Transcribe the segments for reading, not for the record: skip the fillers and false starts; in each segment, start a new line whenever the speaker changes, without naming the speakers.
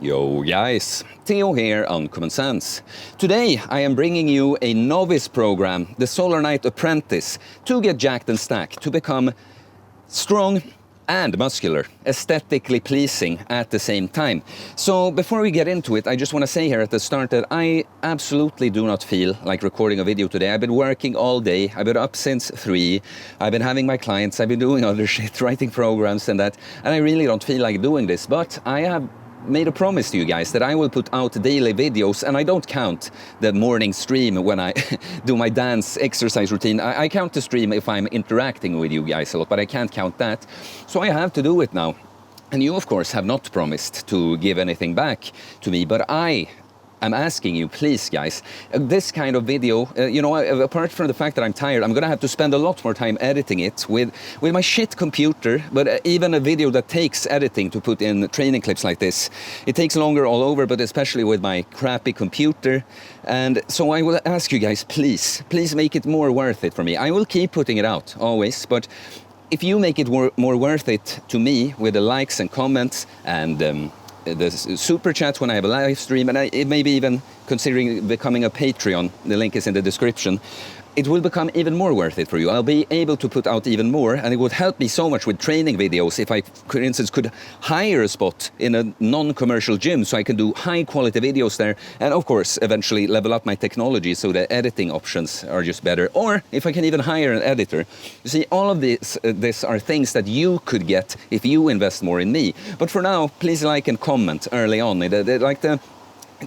Yo guys, Theo here on Common Sense. Today I am bringing you a novice program, the Solar Knight Apprentice, to get jacked and stacked, to become strong and muscular, aesthetically pleasing at the same time. So before we get into it, I just want to say here at the start that I absolutely do not feel like recording a video today. I've been working all day, I've been up since 3, I've been having my clients, I've been doing other shit, writing programs and that, and I really don't feel like doing this, but I have made a promise to you guys that I will put out daily videos, and I don't count the morning stream when I do my dance exercise routine. I count the stream if I'm interacting with you guys a lot, but I can't count that. So I have to do it now. And you, of course, have not promised to give anything back to me, but I'm asking you, please, guys, this kind of video, apart from the fact that I'm tired, I'm going to have to spend a lot more time editing it with my shit computer, but even a video that takes editing to put in training clips like this, it takes longer all over, but especially with my crappy computer. And so I will ask you guys, please make it more worth it for me. I will keep putting it out, always, but if you make it more worth it to me with the likes and comments and the super chats when I have a live stream, and it may be even considering becoming a Patreon, the link is in the description, it will become even more worth it for you. I'll be able to put out even more, and it would help me so much with training videos if I, for instance, could hire a spot in a non-commercial gym so I can do high-quality videos there, and of course, eventually level up my technology so the editing options are just better, or if I can even hire an editor. You see, all of this are things that you could get if you invest more in me. But for now, please like and comment early on.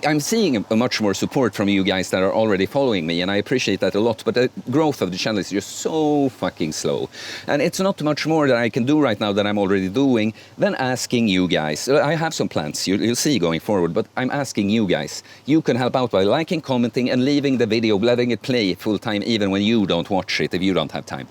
I'm seeing a much more support from you guys that are already following me, and I appreciate that a lot, but the growth of the channel is just so fucking slow. And it's not much more that I can do right now that I'm already doing than asking you guys. I have some plans, you'll see going forward, but I'm asking you guys. You can help out by liking, commenting, and leaving the video, letting it play full time even when you don't watch it, if you don't have time.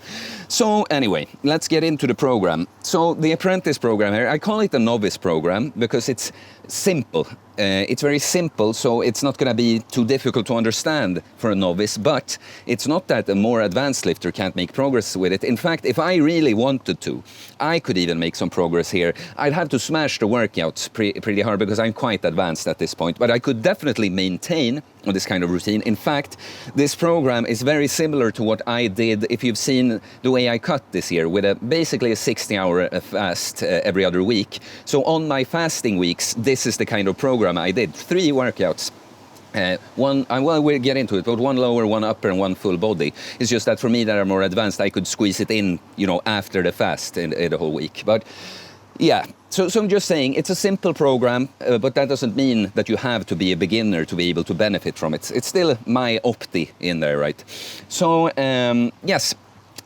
So anyway, let's get into the program. So the Apprentice program here, I call it a novice program because it's simple. It's very simple, so it's not going to be too difficult to understand for a novice, but it's not that a more advanced lifter can't make progress with it. In fact, if I really wanted to, I could even make some progress here. I'd have to smash the workouts pretty hard because I'm quite advanced at this point, but I could definitely maintain this kind of routine. In fact, this program is very similar to what I did, if you've seen the way I cut this year, with basically a 60-hour fast every other week. So on my fasting weeks, this is the kind of program I did. 3 workouts. We'll get into it, but 1 lower, 1 upper, and 1 full body. It's just that for me that are more advanced, I could squeeze it in, after the fast in the whole week. But yeah, so I'm just saying, it's a simple program, but that doesn't mean that you have to be a beginner to be able to benefit from it. It's still my opti in there, right? So, yes.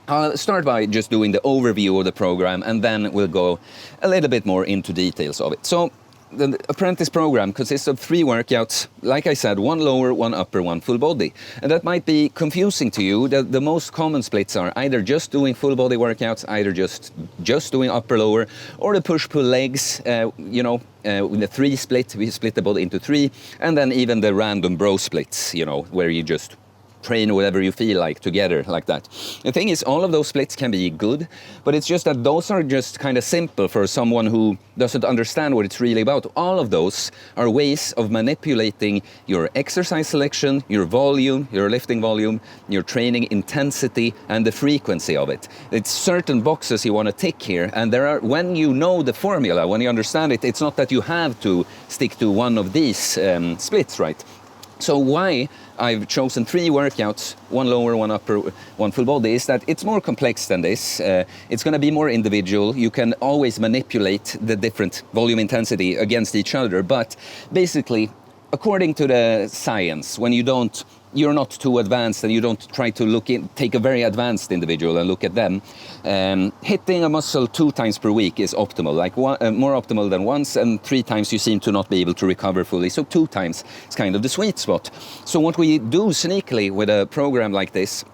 I'll start by just doing the overview of the program, and then we'll go a little bit more into details of it. So, the Apprentice program consists of 3 workouts, like I said, 1 lower, 1 upper, 1 full body. And that might be confusing to you. The most common splits are either just doing full body workouts, either just doing upper, lower, or the push-pull legs, with the 3 split, we split the body into 3, and then even the random bro splits, where you just train whatever you feel like together, like that. The thing is, all of those splits can be good, but it's just that those are just kind of simple for someone who doesn't understand what it's really about. All of those are ways of manipulating your exercise selection, your volume, your lifting volume, your training intensity, and the frequency of it. It's certain boxes you want to tick here, and when you know the formula, when you understand it, it's not that you have to stick to one of these splits, right? So why I've chosen 3 workouts, 1 lower, 1 upper, 1 full body, is that it's more complex than this. It's going to be more individual. You can always manipulate the different volume intensity against each other, but basically, according to the science, when you're not too advanced and you don't try to take a very advanced individual and look at them, hitting a muscle 2 times per week is optimal, more optimal than once, and 3 times you seem to not be able to recover fully. So 2 times is kind of the sweet spot. So what we do sneakily with a program like this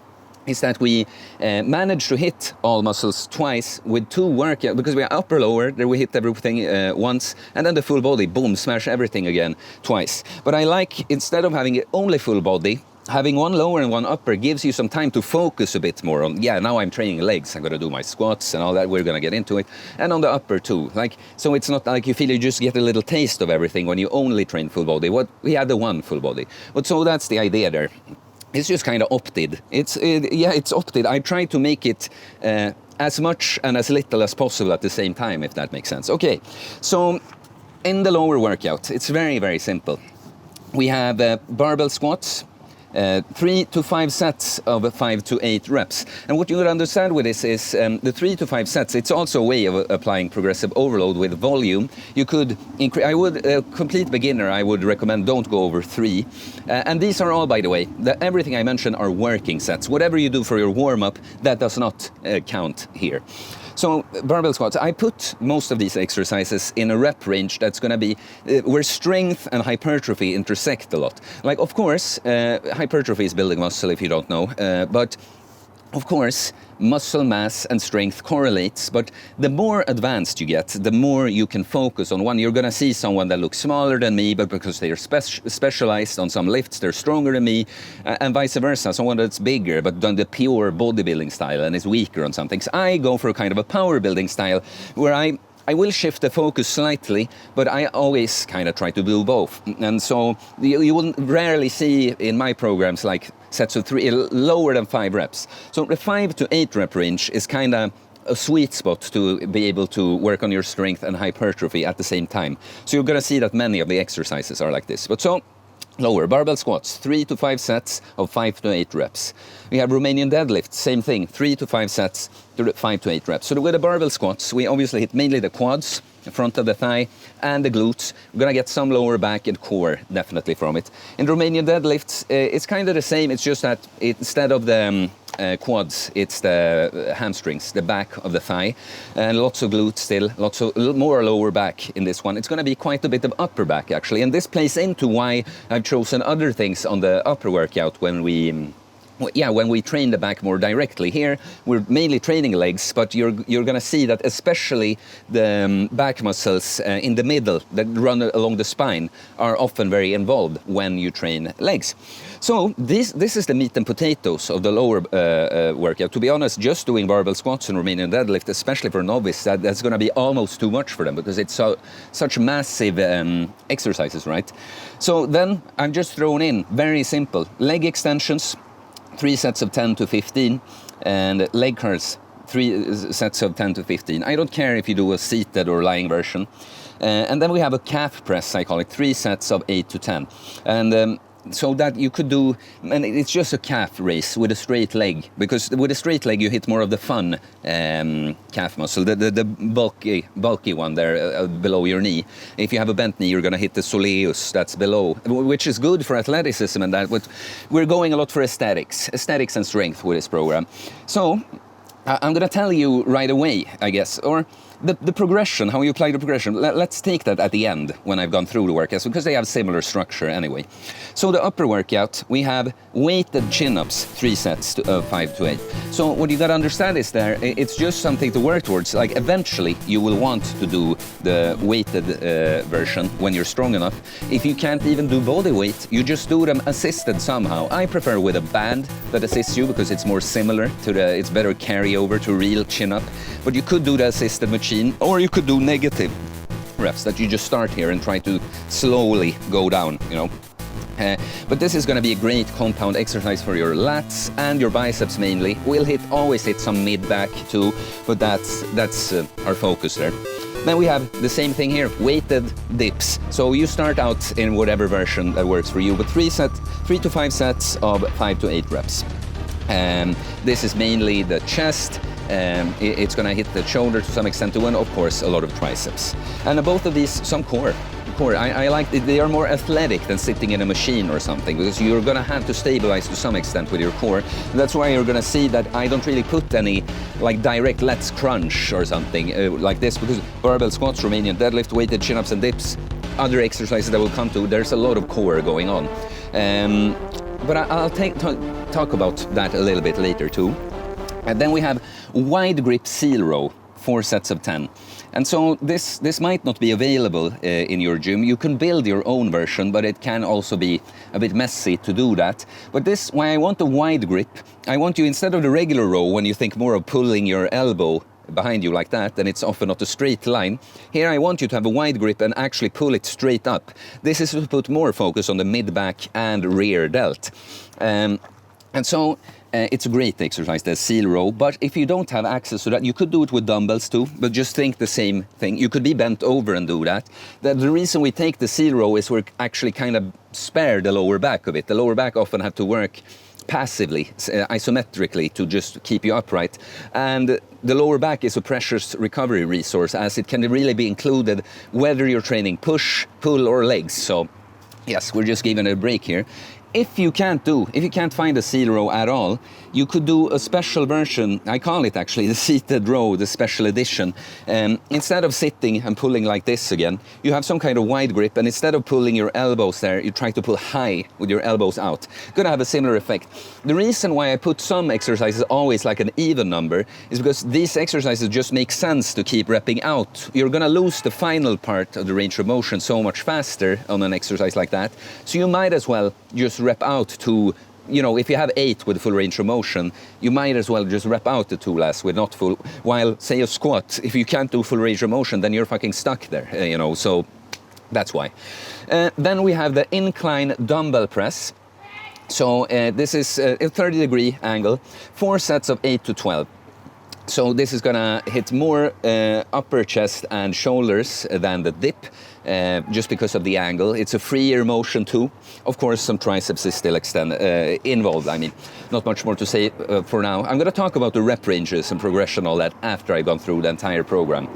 is that we manage to hit all muscles twice with 2 workouts, because we are upper lower, there we hit everything once, and then the full body, boom, smash everything again twice. But I like, instead of having only full body, having one lower and one upper gives you some time to focus a bit more on, yeah, now I'm training legs, I'm going to do my squats and all that, we're going to get into it, and on the upper too. Like, so it's not like you feel you just get a little taste of everything when you only train full body. We had the one full body. But so that's the idea there. It's just kind of opted. It's opted. I try to make it as much and as little as possible at the same time, if that makes sense. Okay, so in the lower workout, it's very, very simple. We have barbell squats, 3 to 5 sets of 5 to 8 reps. And what you would understand with this is the 3 to 5 sets, it's also a way of applying progressive overload with volume. You could increase, complete beginner, I would recommend don't go over 3. And these are all, by the way, everything I mentioned are working sets. Whatever you do for your warm-up, that does not count here. So barbell squats, I put most of these exercises in a rep range that's going to be where strength and hypertrophy intersect a lot. Like, of course, hypertrophy is building muscle, if you don't know, but of course, muscle mass and strength correlates, but the more advanced you get, the more you can focus on one. You're going to see someone that looks smaller than me, but because they're specialized on some lifts, they're stronger than me, and vice versa. Someone that's bigger, but done the pure bodybuilding style and is weaker on some things. I go for a kind of a power building style where I will shift the focus slightly, but I always kind of try to do both. And so you will rarely see in my programs like sets of 3, lower than 5 reps. So the 5 to 8 rep range is kind of a sweet spot to be able to work on your strength and hypertrophy at the same time. So you're going to see that many of the exercises are like this. But so lower barbell squats, 3 to 5 sets of 5 to 8 reps. We have Romanian deadlift, same thing, 3 to 5 sets, 5 to 8 reps. So with the barbell squats, we obviously hit mainly the quads, the front of the thigh, and the glutes. We're going to get some lower back and core, definitely, from it. In Romanian deadlifts, it's kind of the same. It's just that instead of the quads, it's the hamstrings, the back of the thigh, and lots of glutes still, lots of more lower back in this one. It's going to be quite a bit of upper back, actually, and this plays into why I've chosen other things on the upper workout when we train the back more directly. Here, we're mainly training legs, but you're going to see that especially the back muscles in the middle that run along the spine are often very involved when you train legs. So this is the meat and potatoes of the lower workout. To be honest, just doing barbell squats and Romanian deadlift, especially for novice, that's going to be almost too much for them because it's such massive exercises, right? So then I'm just throwing in very simple leg extensions, 3 sets of 10 to 15, and leg curls, 3 sets of 10 to 15. I don't care if you do a seated or lying version. And then we have a calf press, I call it, 3 sets of 8 to 10. And so that you could do, and it's just a calf raise with a straight leg, because with a straight leg you hit more of the fun calf muscle, the bulky one there below your knee. If you have a bent knee, you're going to hit the soleus that's below, which is good for athleticism and that, but we're going a lot for aesthetics and strength with this program. So I'm going to tell you right away, I guess, or the progression, how you apply the progression. Let's take that at the end when I've gone through the workouts, because they have similar structure anyway. So the upper workout, we have weighted chin-ups, 3 sets of 5 to 8. So what you got to understand is it's just something to work towards. Like eventually you will want to do the weighted version when you're strong enough. If you can't even do body weight, you just do them assisted somehow. I prefer with a band that assists you because it's more similar to it's better carryover to real chin-up. But you could do the assisted machine, or you could do negative reps that you just start here and try to slowly go down, you know. But this is going to be a great compound exercise for your lats and your biceps mainly. We'll always hit some mid-back too, but that's our focus there. Then we have the same thing here, weighted dips. So you start out in whatever version that works for you, but 3 to 5 sets of 5 to 8 reps. This is mainly the chest. It's going to hit the shoulder to some extent too, and of course a lot of triceps. And both of these, some core. I like they are more athletic than sitting in a machine or something, because you're going to have to stabilize to some extent with your core. And that's why you're going to see that I don't really put any like direct let's crunch or something like this, because barbell squats, Romanian deadlift, weighted chin-ups and dips, other exercises that we'll come to, there's a lot of core going on. But I'll talk about that a little bit later too. And then we have wide grip seal row, 4 sets of 10. And so this might not be available in your gym. You can build your own version, but it can also be a bit messy to do that. But why I want a wide grip, I want you, instead of the regular row, when you think more of pulling your elbow behind you like that, and it's often not a straight line. Here I want you to have a wide grip and actually pull it straight up. This is to put more focus on the mid-back and rear delt. And so it's a great exercise, the seal row, but if you don't have access to that, you could do it with dumbbells too, but just think the same thing. You could be bent over and do that. The reason we take the seal row is we're actually kind of spare the lower back of it. The lower back often have to work passively, isometrically, to just keep you upright. And the lower back is a precious recovery resource, as it can really be included whether you're training push, pull or legs. So yes, we're just giving it a break here. If you can't find a seal row at all, you could do a special version. I call it actually the seated row, the special edition. Instead of sitting and pulling like this again, you have some kind of wide grip, and instead of pulling your elbows there, you try to pull high with your elbows out. Gonna have a similar effect. The reason why I put some exercises always like an even number is because these exercises just make sense to keep repping out. You're gonna lose the final part of the range of motion so much faster on an exercise like that. So you might as well just rep out to, if you have 8 with full range of motion, you might as well just rep out the 2 last with not full. While, say, a squat, if you can't do full range of motion, then you're fucking stuck there, so that's why. Then we have the incline dumbbell press. So this is a 30-degree angle, 4 sets of 8 to 12. So this is gonna hit more upper chest and shoulders than the dip, just because of the angle. It's a freer motion too. Of course, some triceps is still involved. I mean, not much more to say for now. I'm gonna talk about the rep ranges and progression, all that, after I've gone through the entire program.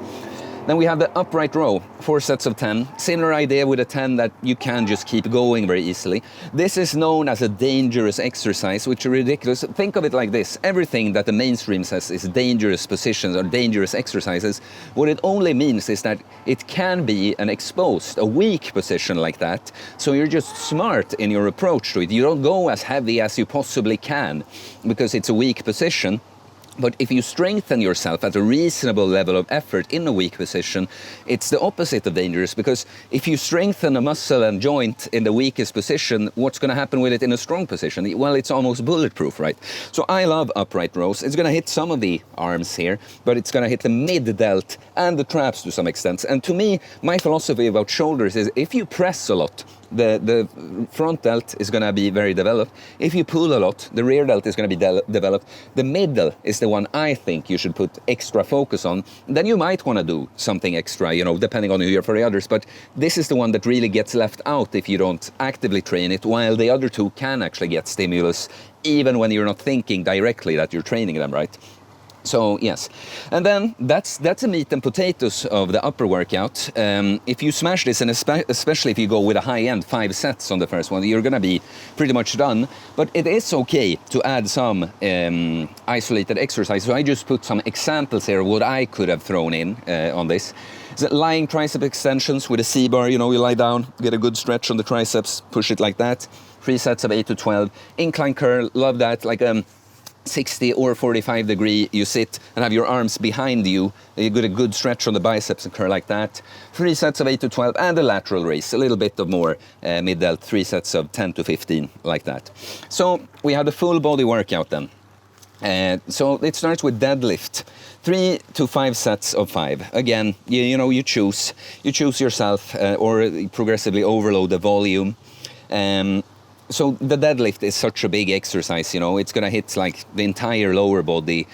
Then we have the upright row, 4 sets of 10. Similar idea with a 10 that you can just keep going very easily. This is known as a dangerous exercise, which is ridiculous. Think of it like this. Everything that the mainstream says is dangerous positions or dangerous exercises, what it only means is that it can be an exposed, a weak position like that. So you're just smart in your approach to it. You don't go as heavy as you possibly can because it's a weak position. But if you strengthen yourself at a reasonable level of effort in a weak position, it's the opposite of dangerous, because if you strengthen a muscle and joint in the weakest position, what's going to happen with it in a strong position? Well, it's almost bulletproof, right? So I love upright rows. It's going to hit some of the arms here, but it's going to hit the mid-delt and the traps to some extent. And to me, my philosophy about shoulders is if you press a lot, the front delt is going to be very developed. If you pull a lot, the rear delt is going to be developed. The middle is the one I think you should put extra focus on. Then you might want to do something extra, depending on who you're for the others. But this is the one that really gets left out if you don't actively train it, while the other two can actually get stimulus, even when you're not thinking directly that you're training them, right? So yes, and then that's the meat and potatoes of the upper workout. If you smash this, and especially if you go with a high end, 5 sets on the first one, you're gonna be pretty much done. But it is okay to add some isolated exercise. So I just put some examples here of what I could have thrown in on this. So lying tricep extensions with a C-bar, you lie down, get a good stretch on the triceps, push it like that. 3 sets of 8 to 12. Incline curl, love that, like 60 or 45 degree, you sit and have your arms behind you. You get a good stretch on the biceps and curl like that. 3 sets of 8 to 12 and a lateral raise, a little bit of more mid-delt, 3 sets of 10 to 15 like that. So we have the full body workout then. So it starts with deadlift, 3 to 5 sets of 5. Again, you choose yourself or progressively overload the volume. So the deadlift is such a big exercise, it's going to hit like the entire lower body,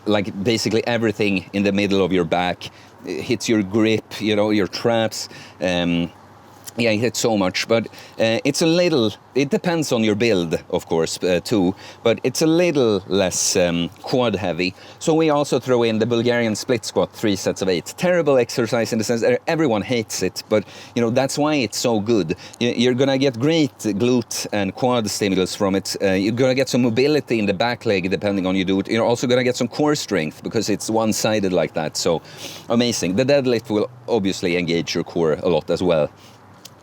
like basically everything in the middle of your back. It hits your grip, your traps. Yeah, it hits so much, but it depends on your build, of course, too, but it's a little less quad heavy. So we also throw in the Bulgarian split squat, 3 sets of 8. Terrible exercise in the sense that everyone hates it, but that's why it's so good. You're gonna get great glute and quad stimulus from it. You're gonna get some mobility in the back leg depending on you do it. You're also gonna get some core strength because it's one-sided like that, so amazing. The deadlift will obviously engage your core a lot as well.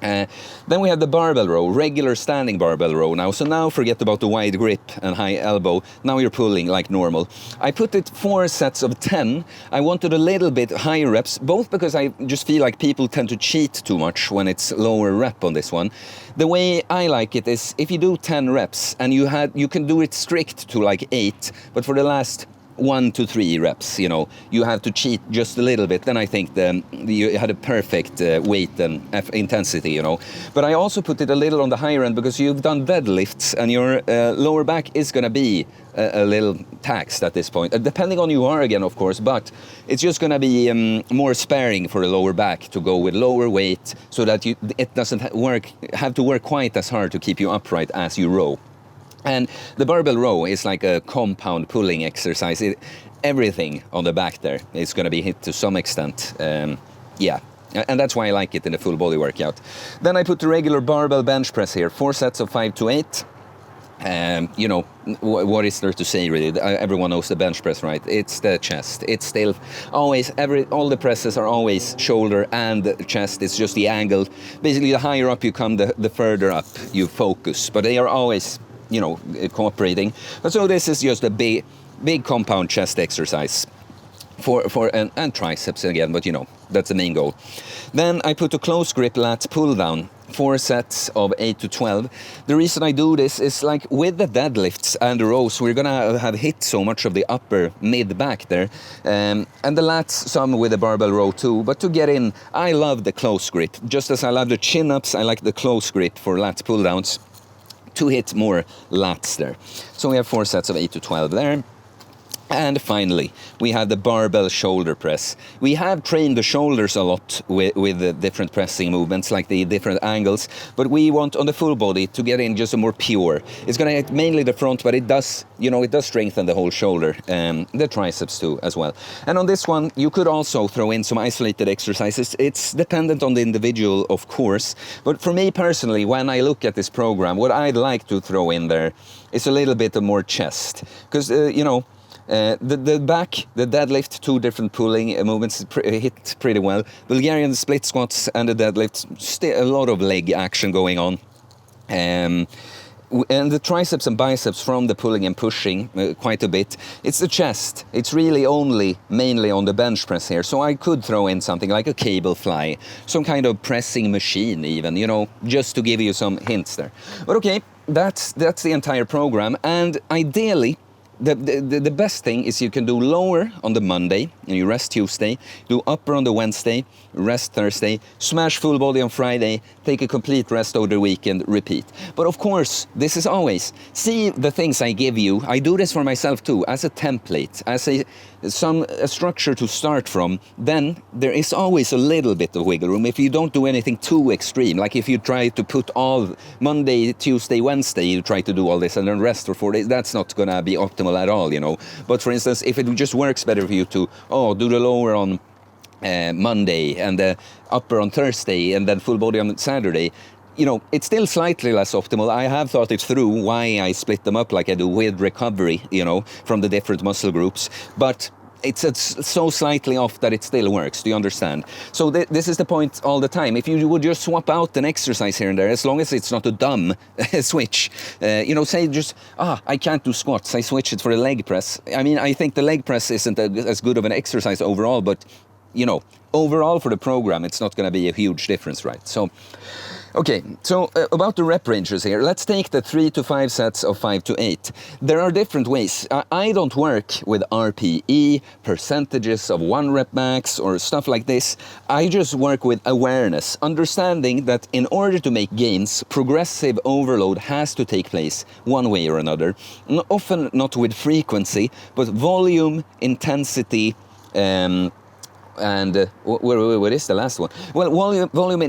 Then we have the barbell row, regular standing barbell row now. So now forget about the wide grip and high elbow. Now you're pulling like normal. I put it 4 sets of 10. I wanted a little bit higher reps, both because I just feel like people tend to cheat too much when it's lower rep on this one. The way I like it is if you do 10 reps and you can do it strict to like 8, but for the last 1 to 3 reps, you have to cheat just a little bit. Then I think you had a perfect weight and intensity, But I also put it a little on the higher end because you've done deadlifts and your lower back is going to be a little taxed at this point, depending on you are again, of course. But it's just going to be more sparing for the lower back to go with lower weight, so that it doesn't have to work quite as hard to keep you upright as you row. And the barbell row is like a compound pulling exercise. Everything on the back there is going to be hit to some extent. Yeah, and that's why I like it in a full body workout. Then I put the regular barbell bench press here, 4 sets of 5 to 8. What is there to say really? Everyone knows the bench press, right? It's the chest. It's still always, all the presses are always shoulder and chest. It's just the angle. Basically, the higher up you come, the further up you focus. But they are always, cooperating. So this is just a big compound chest exercise and triceps again, but that's the main goal. Then I put a close grip lat pull down, 4 sets of 8 to 12. The reason I do this is like with the deadlifts and the rows, we're gonna have hit so much of the upper mid back there, and the lats some with the barbell row too. But to get in, I love the close grip. Just as I love the chin ups, I like the close grip for lat pull downs to hit more lats there. So we have 4 sets of 8 to 12 there. And finally, we have the barbell shoulder press. We have trained the shoulders a lot with the different pressing movements, like the different angles, but we want on the full body to get in just a more pure. It's going to hit mainly the front, but it does strengthen the whole shoulder, the triceps too as well. And on this one, you could also throw in some isolated exercises. It's dependent on the individual, of course, but for me personally, when I look at this program, what I'd like to throw in there is a little bit of more chest, because the back, the deadlift, 2 different pulling movements hit pretty well. Bulgarian split squats and the deadlifts, still a lot of leg action going on. And the triceps and biceps from the pulling and pushing quite a bit. It's the chest. It's really mainly on the bench press here. So I could throw in something like a cable fly, some kind of pressing machine even, just to give you some hints there. But okay, that's the entire program. And ideally, the best thing is you can do lower on the Monday and you rest Tuesday, do upper on the Wednesday, rest Thursday, smash full body on Friday, take a complete rest over the weekend, repeat. But of course, this is always, see the things I give you, I do this for myself too, as a template, as a structure to start from. Then there is always a little bit of wiggle room if you don't do anything too extreme. Like if you try to put all Monday, Tuesday, Wednesday, you try to do all this and then rest for 4 days, that's not gonna be optimal at all, But for instance, if it just works better for you to, do the lower on Monday and the upper on Thursday and then full body on Saturday, it's still slightly less optimal. I have thought it through why I split them up like I do with recovery, from the different muscle groups. But it's so slightly off that it still works. Do you understand? So this is the point all the time. If you would just swap out an exercise here and there, as long as it's not a dumb switch, say just, I can't do squats, I switch it for a leg press. I mean, I think the leg press isn't as good of an exercise overall, but, overall for the program, it's not going to be a huge difference, right? So, okay, so about the rep ranges here, let's take the 3 to 5 sets of 5 to 8. There are different ways. I don't work with RPE, percentages of 1 rep max or stuff like this. I just work with awareness, understanding that in order to make gains, progressive overload has to take place one way or another. Often not with frequency, but volume, intensity, and what is the last one? Well, volume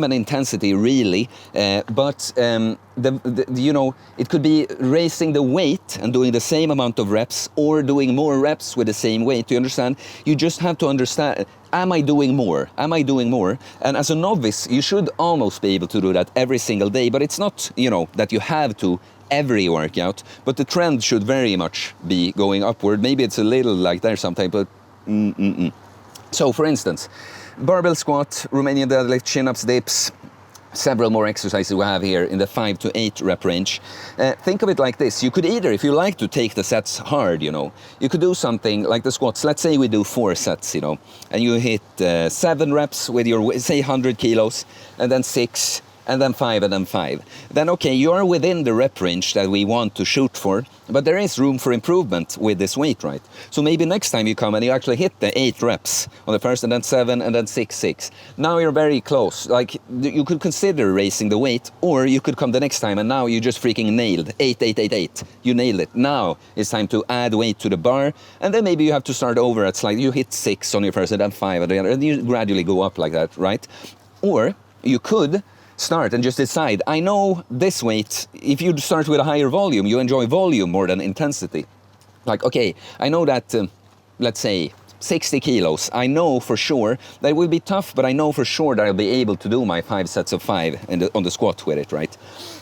and intensity really, but it could be raising the weight and doing the same amount of reps or doing more reps with the same weight. Do you understand? You just have to understand, am I doing more? Am I doing more? And as a novice, you should almost be able to do that every single day, but it's not, that you have to every workout, but the trend should very much be going upward. Maybe it's a little like there sometimes, but So for instance, barbell squat, Romanian deadlift, chin-ups, dips, several more exercises we have here in the 5 to 8 rep range. Think of it like this. You could either, if you like to take the sets hard, you know, you could do something like the squats. Let's say we do 4 sets, you know, and you hit 7 reps with your, say, 100 kilos, and then 6, and then 5, and then 5. Then, okay, you're within the rep range that we want to shoot for, but there is room for improvement with this weight, right? So maybe next time you come and you actually hit the 8 reps on the first, and then 7, and then 6, 6. Now you're very close. Like, you could consider raising the weight, or you could come the next time and now you just freaking nailed 8, 8, 8, 8. You nailed it. Now it's time to add weight to the bar, and then maybe you have to start over at like you hit 6 on your first, and then 5 on the other, and you gradually go up like that, right? Or you could start and just decide, I know this weight, if you start with a higher volume, you enjoy volume more than intensity. Like, okay, I know that, let's say, 60 kilos, I know for sure that it will be tough, but I know for sure that I'll be able to do my 5 sets of 5 on the squat with it, right?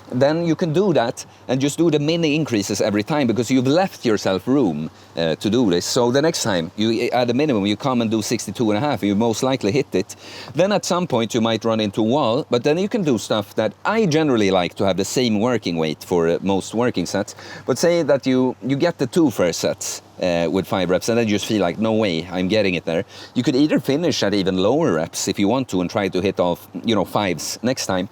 Then you can do that and just do the mini increases every time, because you've left yourself room to do this. So the next time you at a minimum you come and do 62.5, you most likely hit it. Then at some point you might run into a wall, but then you can do stuff that I generally like to have the same working weight for most working sets. But say that you get the 2 first sets with 5 reps, and then you just feel like, no way, I'm getting it there. You could either finish at even lower reps if you want to and try to hit off, you know, 5s next time.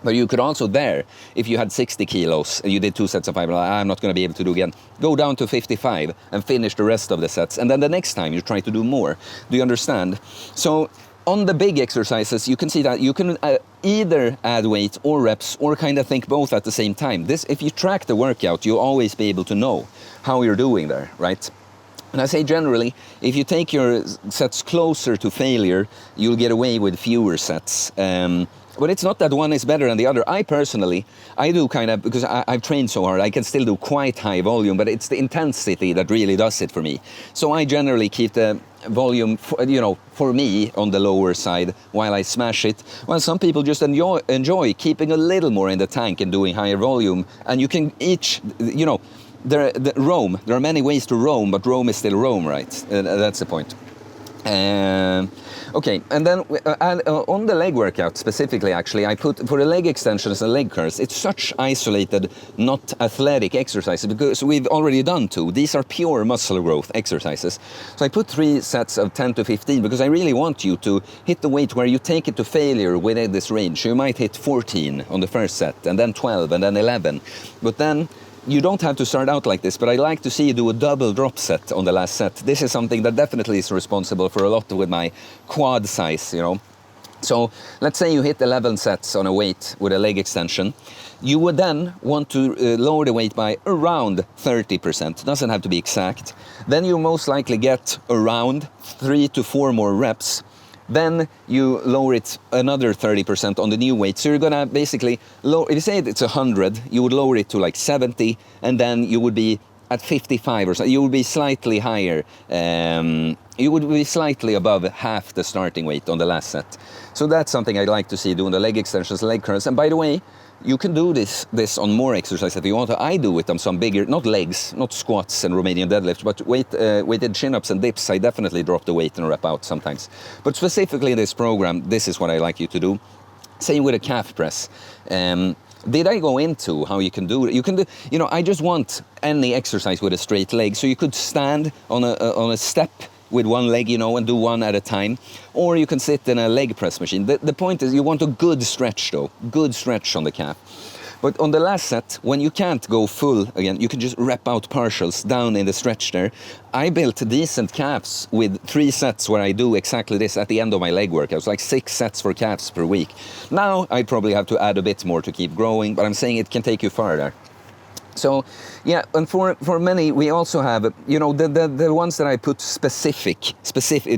But you could also there, if you had 60 kilos and you did 2 sets of 5, I'm not going to be able to do again, go down to 55 and finish the rest of the sets. And then the next time you try to do more. Do you understand? So on the big exercises, you can see that you can either add weight or reps, or kind of think both at the same time. This, if you track the workout, you'll always be able to know how you're doing there, right? And I say generally, if you take your sets closer to failure, you'll get away with fewer sets. But it's not that one is better than the other. I personally, I do kind of, because I've trained so hard, I can still do quite high volume, but it's the intensity that really does it for me. So I generally keep the volume, for me, on the lower side while I smash it. While some people just enjoy keeping a little more in the tank and doing higher volume. And you can each, roam. There are many ways to roam, but Rome is still Rome, right? That's the point. Okay, and then on the leg workout specifically, actually, I put, for the leg extensions and leg curls, it's such isolated, not athletic exercises, because we've already done 2. These are pure muscle growth exercises. So I put 3 sets of 10 to 15, because I really want you to hit the weight where you take it to failure within this range. You might hit 14 on the first set, and then 12, and then 11. But then you don't have to start out like this, but I like to see you do a double drop set on the last set. This is something that definitely is responsible for a lot with my quad size, you know. So let's say you hit 11 sets on a weight with a leg extension. You would then want to lower the weight by around 30%. Doesn't have to be exact. Then you most likely get around 3 to 4 more reps. Then you lower it another 30% on the new weight. So you're gonna basically if you say it's 100, you would lower it to like 70, and then you would be at 55 or so. You would be slightly higher. You would be slightly above half the starting weight on the last set. So that's something I'd like to see doing the leg extensions, leg curls. And by the way, you can do this on more exercise if you want to. I do it on some bigger, not legs, not squats and Romanian deadlifts, but weighted chin-ups and dips. I definitely drop the weight and rep out sometimes. But specifically in this program, this is what I like you to do. Same with a calf press. Did I go into how you can do it? You can do, I just want any exercise with a straight leg. So you could stand on a step with one leg, and do one at a time. Or you can sit in a leg press machine. The point is you want a good stretch though, good stretch on the calf. But on the last set, when you can't go full again, you can just rep out partials down in the stretch there. I built decent calves with 3 sets where I do exactly this at the end of my leg workouts, like 6 sets for calves per week. Now I probably have to add a bit more to keep growing, but I'm saying it can take you farther. So, yeah, and for many, we also have, the ones that I put specific,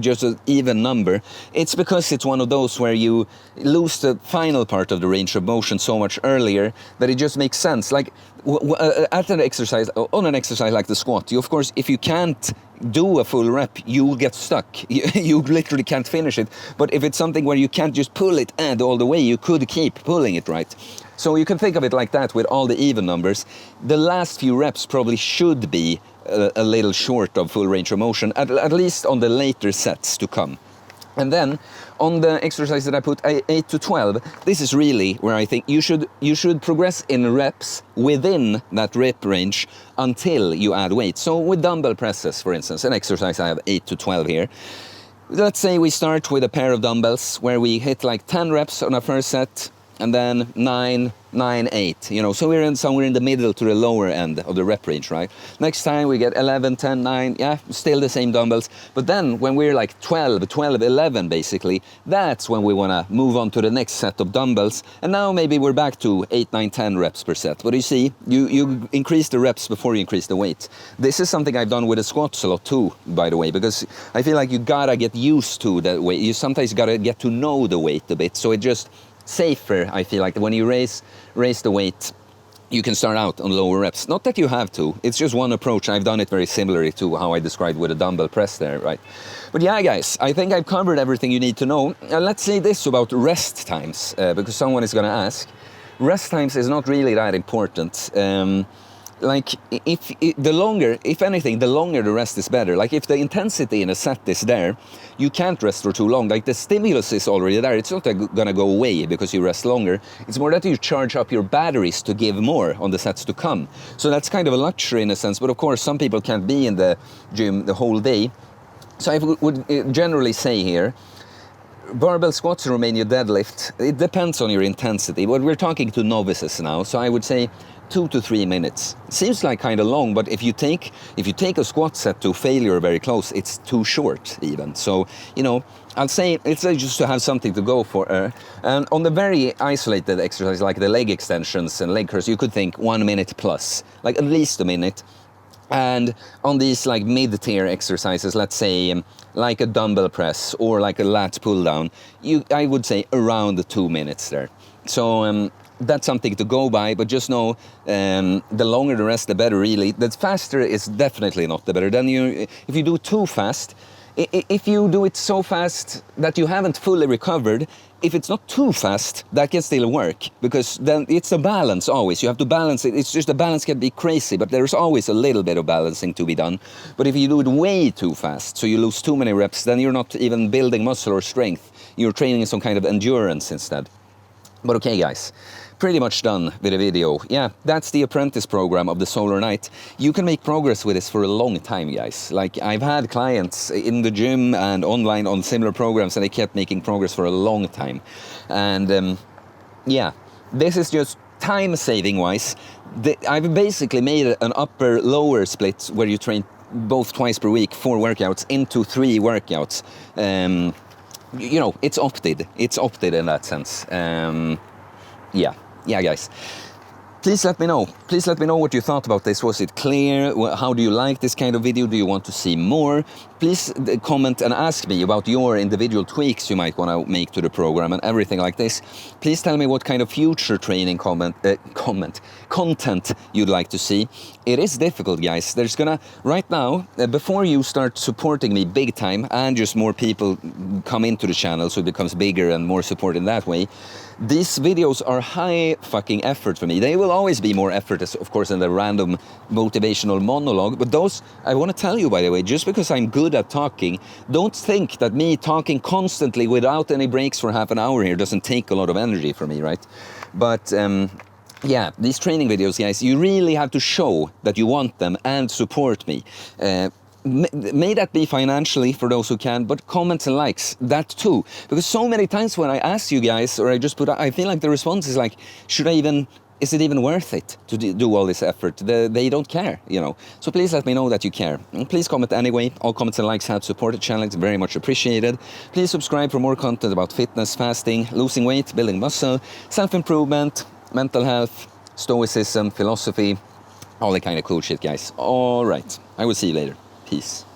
just an even number, it's because it's one of those where you lose the final part of the range of motion so much earlier that it just makes sense. Like, at an exercise, on an exercise like the squat, of course, if you can't do a full rep, you will get stuck. You literally can't finish it. But if it's something where you can't just pull it and all the way, you could keep pulling it, right? So you can think of it like that with all the even numbers. The last few reps probably should be a little short of full range of motion, at least on the later sets to come. And then on the exercise that I put 8 to 12, this is really where I think you should progress in reps within that rep range until you add weight. So with dumbbell presses, for instance, an exercise I have 8 to 12 here. Let's say we start with a pair of dumbbells where we hit like 10 reps on a first set, and then 9, 9, 8, you know, so we're somewhere in the middle to the lower end of the rep range, right? Next time we get 11, 10, 9, yeah, still the same dumbbells. But then when we're like 12, 11 basically, that's when we want to move on to the next set of dumbbells. And now maybe we're back to 8, 9, 10 reps per set. But you see, you increase the reps before you increase the weight. This is something I've done with the squats a lot too, by the way, because I feel like you gotta get used to that weight. You sometimes gotta get to know the weight a bit, so it just safer, I feel like, when you raise the weight, you can start out on lower reps. Not that you have to, it's just one approach. I've done it very similarly to how I described with a dumbbell press there, right? But yeah, guys, I think I've covered everything you need to know. Let's say this about rest times, because someone is going to ask. Rest times is not really that important. Like, if anything, the longer the rest is better. Like, if the intensity in a set is there, you can't rest for too long. Like, the stimulus is already there. It's not gonna go away because you rest longer. It's more that you charge up your batteries to give more on the sets to come. So that's kind of a luxury in a sense. But of course, some people can't be in the gym the whole day. So I would generally say here, barbell squats, Romania deadlift, it depends on your intensity. But we're talking to novices now, so I would say 2 to 3 minutes. Seems like kind of long, but if you take a squat set to failure very close, it's too short even. So, you know, I'll say it's just to have something to go for. And on the very isolated exercise, like the leg extensions and leg curls, you could think 1 minute plus, like at least a minute. And on these like mid-tier exercises, let's say like a dumbbell press or like a lat pull down, I would say around 2 minutes there. So that's something to go by, but just know the longer the rest, the better really. The faster is definitely not the better. Then if you do too fast, if you do it so fast that you haven't fully recovered, if it's not too fast, that can still work, because then it's a balance always. You have to balance it. It's just the balance can be crazy, but there's always a little bit of balancing to be done. But if you do it way too fast, so you lose too many reps, then you're not even building muscle or strength. You're training some kind of endurance instead. But okay, guys, pretty much done with the video. Yeah, that's the Apprentice program of the Solar Knight. You can make progress with this for a long time, guys. Like, I've had clients in the gym and online on similar programs, and they kept making progress for a long time. And yeah, this is just time-saving wise. I've basically made an upper-lower split where you train both twice per week, 4 workouts, into 3 workouts. You know, it's opted. It's opted in that sense. Yeah, guys. Please let me know. Please let me know what you thought about this. Was it clear? How do you like this kind of video? Do you want to see more? Please comment and ask me about your individual tweaks you might want to make to the program and everything like this. Please tell me what kind of future training content you'd like to see. It is difficult, guys. There's gonna, right now, before you start supporting me big time and just more people come into the channel so it becomes bigger and more support in that way, these videos are high fucking effort for me. They will always be more effort, of course, than the random motivational monologue. But those, I want to tell you, by the way, just because I'm good at talking, don't think that me talking constantly without any breaks for half an hour here doesn't take a lot of energy for me, right? But yeah, these training videos, guys, you really have to show that you want them and support me. May that be financially for those who can, but comments and likes, that too. Because so many times when I ask you guys, or I just put, I feel like the response is like, is it even worth it to do all this effort? They don't care, you know. So please let me know that you care. And please comment anyway. All comments and likes help support the channel. It's very much appreciated. Please subscribe for more content about fitness, fasting, losing weight, building muscle, self-improvement, mental health, stoicism, philosophy, all that kind of cool shit, guys. All right. I will see you later. Peace.